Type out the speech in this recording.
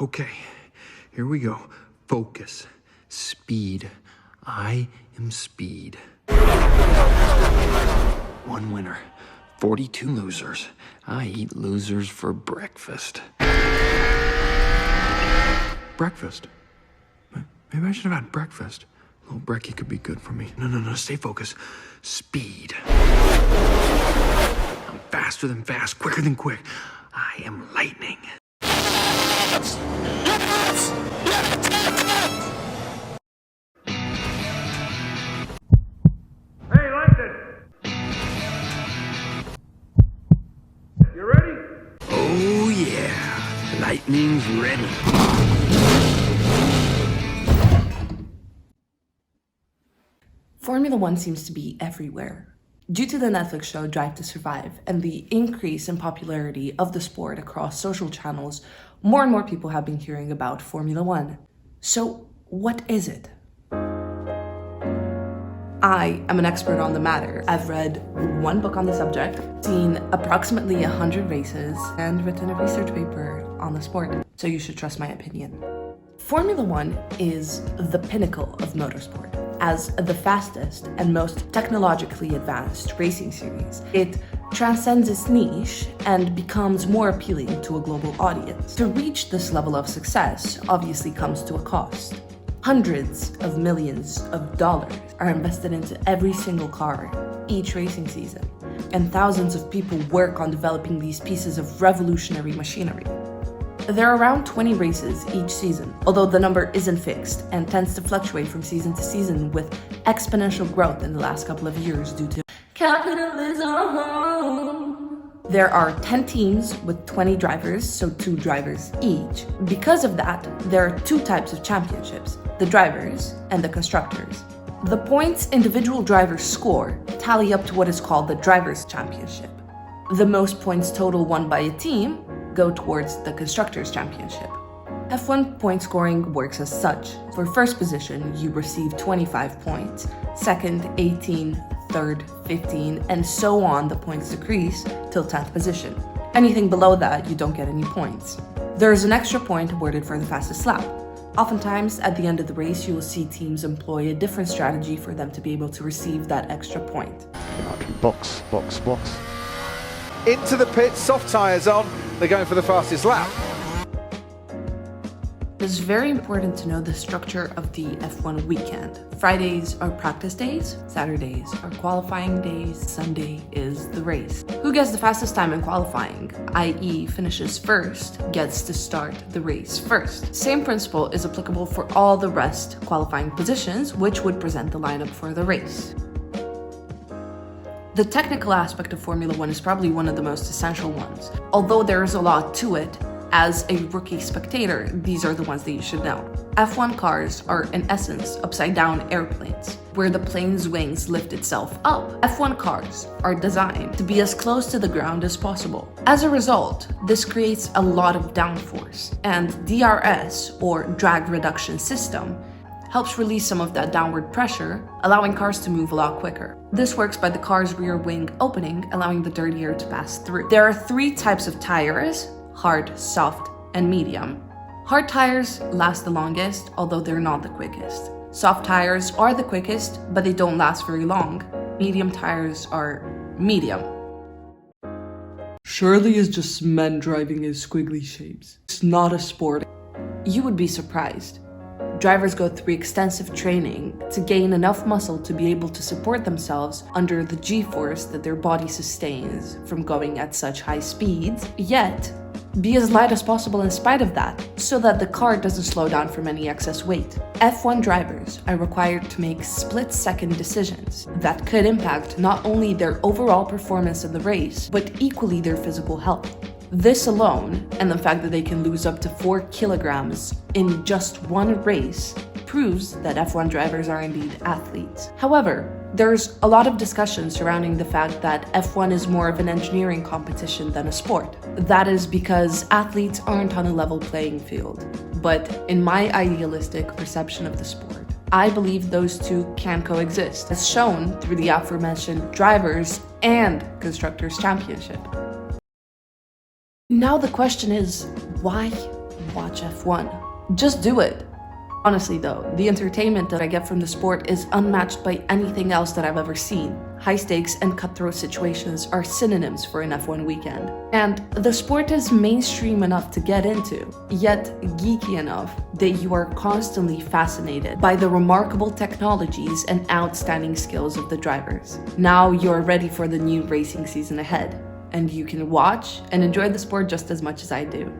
Okay, here we go. Focus. Speed. I am speed. One winner. 42 losers. I eat losers for breakfast. Breakfast? Maybe I should have had breakfast. A little brekkie could be good for me. No, stay focused. Speed. I'm faster than fast, quicker than quick. I am lightning. Hey, Lightning! You ready? Oh yeah, lightning's ready. Formula One seems to be everywhere. Due to the Netflix show Drive to Survive and the increase in popularity of the sport across social channels, more and more people have been hearing about Formula One. So, what is it? I am an expert on the matter. I've read one book on the subject, seen approximately 100 races, and written a research paper on the sport, so you should trust my opinion. Formula One is the pinnacle of motorsport. As the fastest and most technologically advanced racing series, it transcends its niche and becomes more appealing to a global audience. To reach this level of success obviously comes to a cost. Hundreds of millions of dollars are invested into every single car each racing season, and thousands of people work on developing these pieces of revolutionary machinery. There are around 20 races each season, although the number isn't fixed and tends to fluctuate from season to season with exponential growth in the last couple of years due to capitalism. There are 10 teams with 20 drivers, so 2 drivers each. Because of that, there are 2 types of championships, the drivers and the constructors. The points individual drivers score tally up to what is called the Drivers' Championship. The most points total won by a team go towards the Constructors' Championship. F1 point scoring works as such. For first position, you receive 25 points, second, 18, third, 15, and so on. The points decrease till 10th position. Anything below that, you don't get any points. There is an extra point awarded for the fastest lap. Oftentimes, at the end of the race, you will see teams employ a different strategy for them to be able to receive that extra point. Box. Into the pit, soft tyres on. They're going for the fastest lap. It's very important to know the structure of the F1 weekend. Fridays are practice days, Saturdays are qualifying days, Sunday is the race. Who gets the fastest time in qualifying, i.e. finishes first, gets to start the race first. Same principle is applicable for all the rest qualifying positions, which would present the lineup for the race. The technical aspect of Formula One is probably one of the most essential ones. Although there is a lot to it, as a rookie spectator, these are the ones that you should know. F1 cars are, in essence, upside-down airplanes, where the plane's wings lift itself up. F1 cars are designed to be as close to the ground as possible. As a result, this creates a lot of downforce, and DRS, or drag reduction system, helps release some of that downward pressure, allowing cars to move a lot quicker. This works by the car's rear wing opening, allowing the dirty air to pass through. There are 3 types of tires: hard, soft, and medium. Hard tires last the longest, although they're not the quickest. Soft tires are the quickest, but they don't last very long. Medium tires are medium. Surely it's just men driving in squiggly shapes. It's not a sport. You would be surprised. Drivers go through extensive training to gain enough muscle to be able to support themselves under the G-force that their body sustains from going at such high speeds, yet be as light as possible in spite of that, so that the car doesn't slow down from any excess weight. F1 drivers are required to make split-second decisions that could impact not only their overall performance in the race, but equally their physical health. This alone, and the fact that they can lose up to 4 kilograms in just one race, proves that F1 drivers are indeed athletes. However, there's a lot of discussion surrounding the fact that F1 is more of an engineering competition than a sport. That is because athletes aren't on a level playing field. But in my idealistic perception of the sport, I believe those two can coexist, as shown through the aforementioned Drivers' and Constructors' Championship. Now the question is, why watch F1. Just do it. Honestly though, the entertainment that I get from the sport is unmatched by anything else that I've ever seen. High stakes and cutthroat situations are synonyms for an F1 weekend. And the sport is mainstream enough to get into, yet geeky enough that you are constantly fascinated by the remarkable technologies and outstanding skills of the drivers. Now you're ready for the new racing season ahead, and you can watch and enjoy the sport just as much as I do.